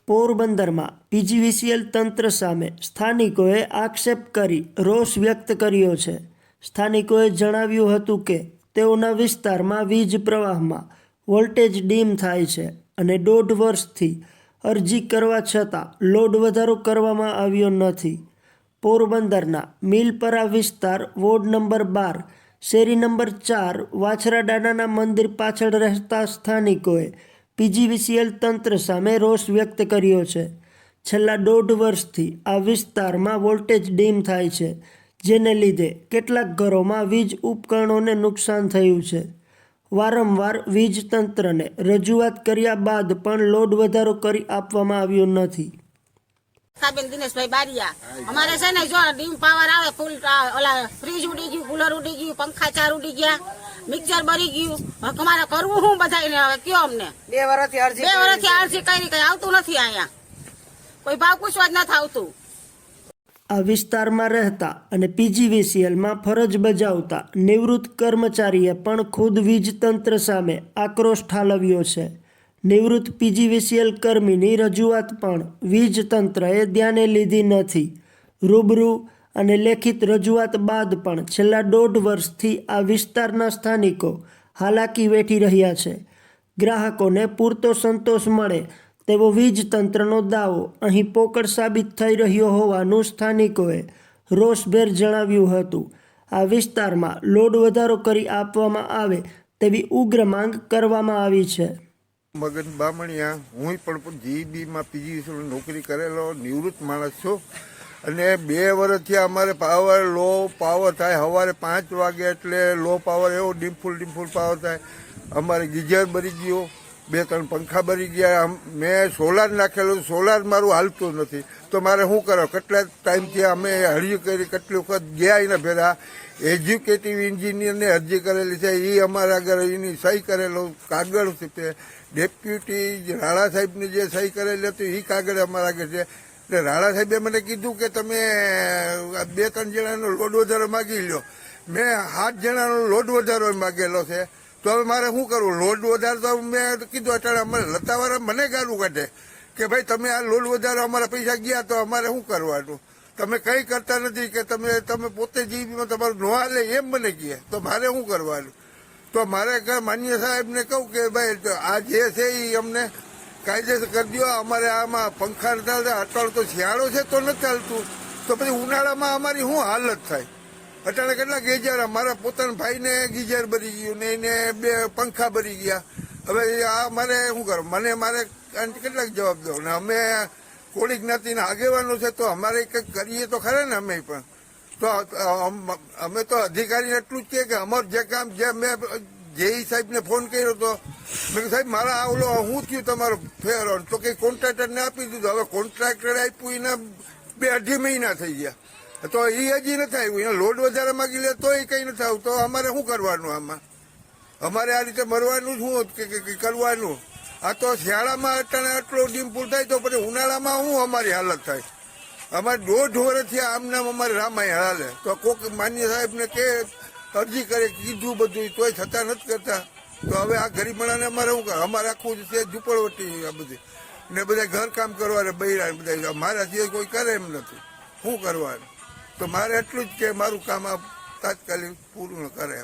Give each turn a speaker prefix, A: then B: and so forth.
A: પોરબંદરમાં પીજીવીસીએલ તંત્ર સામે સ્થાનિકોએ આક્ષેપ કરી રોષ વ્યક્ત કર્યો છે। સ્થાનિકોએ જણાવ્યું હતું કે તેઓના વિસ્તારમાં વીજ પ્રવાહમાં વોલ્ટેજ ડીમ થાય છે અને 1.5 વર્ષથી અરજી કરવા છતાં લોડ વધારો કરવામાં આવ્યો નથી। પોરબંદરના મિલપરા વિસ્તાર વોર્ડ નંબર 12 શેરી નંબર 4 વાછરાડાના મંદિર પાછળ રહેતા સ્થાનિકોએ પીજીવીસીએલ તંત્ર સામે રોષ વ્યક્ત કર્યો છે। છેલ્લા 1.5 વર્ષથી આ વિસ્તારમાં વોલ્ટેજ ડીમ થાય છે, જેને લીધે કેટલાક ઘરોમાં વીજ ઉપકરણોને નુકસાન થયું છે। વારંવાર વીજ તંત્રને રજૂઆત કર્યા બાદ પણ લોડ વધારો કરી આપવામાં આવ્યો નથી।
B: કાબેન દિનેશભાઈ બારિયા, અમારે છે ને જો ડીમ પાવર આવે ફૂલ ઓલા ફ્રીજ ઉડી ગયું, કુલર ઉડી ગયું, પંખા 4 ઉડી ગયા, મિક્સર બરી ગયું। અમારે કરવું શું બધાને? હવે કયો અમને 2 વર્ષથી અરજી કરી, કઈ આવતું નથી। અહીંયા કોઈ ભાવ પૂછવા જ નથી આવતું।
A: આ વિસ્તારમાં રહેતા અને પીજીવીસીએલમાં ફરજ બજાવતા નિવૃત્ત કર્મચારીએ પણ ખુદ વીજ તંત્ર સામે આક્રોશ ઠાલવ્યો છે। નિવૃત્ત પીજીવીસીએલ કર્મીની રજૂઆત પણ વીજ તંત્રએ ધ્યાને લીધી નથી। રૂબરૂ અને લેખિત રજૂઆત બાદ પણ છેલ્લા 1.5 વર્ષથી આ વિસ્તારના સ્થાનિકો હાલાકી વેઠી રહ્યા છે। ગ્રાહકોને પૂરતો સંતોષ મળે તેવો વીજ તંત્રનો દાવો અહીં પોકળ સાબિત થઈ રહ્યો હોવાનું સ્થાનિકોએ રોષભેર જણાવ્યું હતું। આ વિસ્તારમાં લોડ વધારો કરી આપવામાં આવે તેવી ઉગ્ર માંગ કરવામાં આવી છે।
C: મગન બામણિયા, હું પણ જીબીમાં પીજીવીસીએલ નોકરી કરેલો નિવૃત્ત માણસ છું અને 2 વર્ષથી અમારે પાવર લો પાવર થાય। સવારે 5 વાગે એટલે લો પાવર એવો ડીમફુલ પાવર થાય। અમારે ગીઝર બરી ગયો, 2-3 પંખા બરી ગયા। મેં સોલાર નાખેલું, સોલાર મારું હાલતું નથી, તો મારે શું કરો? કેટલા ટાઈમથી અમે અરજી કરી, કેટલી વખત ગયા એના ભેરા એજ્યુકેટિવ એન્જિનિયરને અરજી કરેલી છે, એ અમારા આગળ એની સહી કરેલો કાગળ છે। ડેપ્યુટી રાણા સાહેબની જે સહી કરેલી હતી એ કાગળ અમારા આગળ છે। એટલે રાણા સાહેબે મને કીધું કે તમે 2-3 જણાનો લોડ વધારો માગી લો। મેં 7 જણાનો લોડ વધારો માગેલો છે, તો હવે મારે શું કરવું? લોડ વધારો તો મેં કીધું અટાણે અમારે લતાવાળા મને ગાળું કાઢે કે ભાઈ તમે આ લોડ વધારો અમારા પૈસા ગયા તો અમારે શું કરવાનું? તમે કંઈ કરતા નથી કે તમે પોતે જીબીમાં તમારું નો હાલે એમ મને કહે, તો મારે શું કરવાનું? તો મારે માન્ય સાહેબને કહું કે ભાઈ આ જે છે એ અમને કાયદેસર કરી દો। અમારે આમાં પંખા નથી ચાલતા, અટાણે તો શિયાળો છે તો નથી ચાલતું, તો પછી ઉનાળામાં અમારી શું હાલત થાય? અટાણે કેટલા ગીઝર, અમારા પોતાના ભાઈને ગીઝર બરી ગયું ને એને 2 પંખા બરી ગયા। હવે આ મારે શું કરું? મારે કેટલાક જવાબ દો ને? અમે કોળી જ્ઞાતિના આગેવાનો છે તો અમારે કંઈક કરીએ તો ખરા ને? અમે પણ તો અમે તો અધિકારીને એટલું જ કહે કે અમારું જે કામ જે મેં જેઈ સાહેબને ફોન કર્યો તો મેં કહ્યું સાહેબ મારા આ ઓલો શું થયું તમારો ફેર? તો કંઈ કોન્ટ્રાક્ટરને આપી દીધું। હવે કોન્ટ્રાક્ટરે આપ્યું એના 2-2.5 મહિના થઈ ગયા, તો એ હજી નથી આવ્યું। એના લોડ વધારે માગી લે તો એ કંઈ નથી આવ્યું, તો અમારે શું કરવાનું? આમાં અમારે આ રીતે મરવાનું શું કે કરવાનું? આ તો શિયાળામાં અટાણે આટલો ડીમફુલ થાય, તો પછી ઉનાળામાં શું અમારી હાલત થાય? અમારે 1.5 વર્ષથી આમનામ અમારે રામાયણ હાલે, તો કોઈક માન્ય સાહેબને કે અરજી કરે, કીધું બધું, તોય થતા નથી કરતા। તો હવે આ ગરીબણાને અમારે શું કરે? અમારે આખું છે ઝૂંપડવટી આ બધી ને બધા ઘરકામ કરવા બૈરા બધા, મારા સિવાય કોઈ કરે એમ નથી, શું કરવાનું? તો મારે એટલું જ કે મારું કામ આ તાત્કાલિક પૂરું કરે।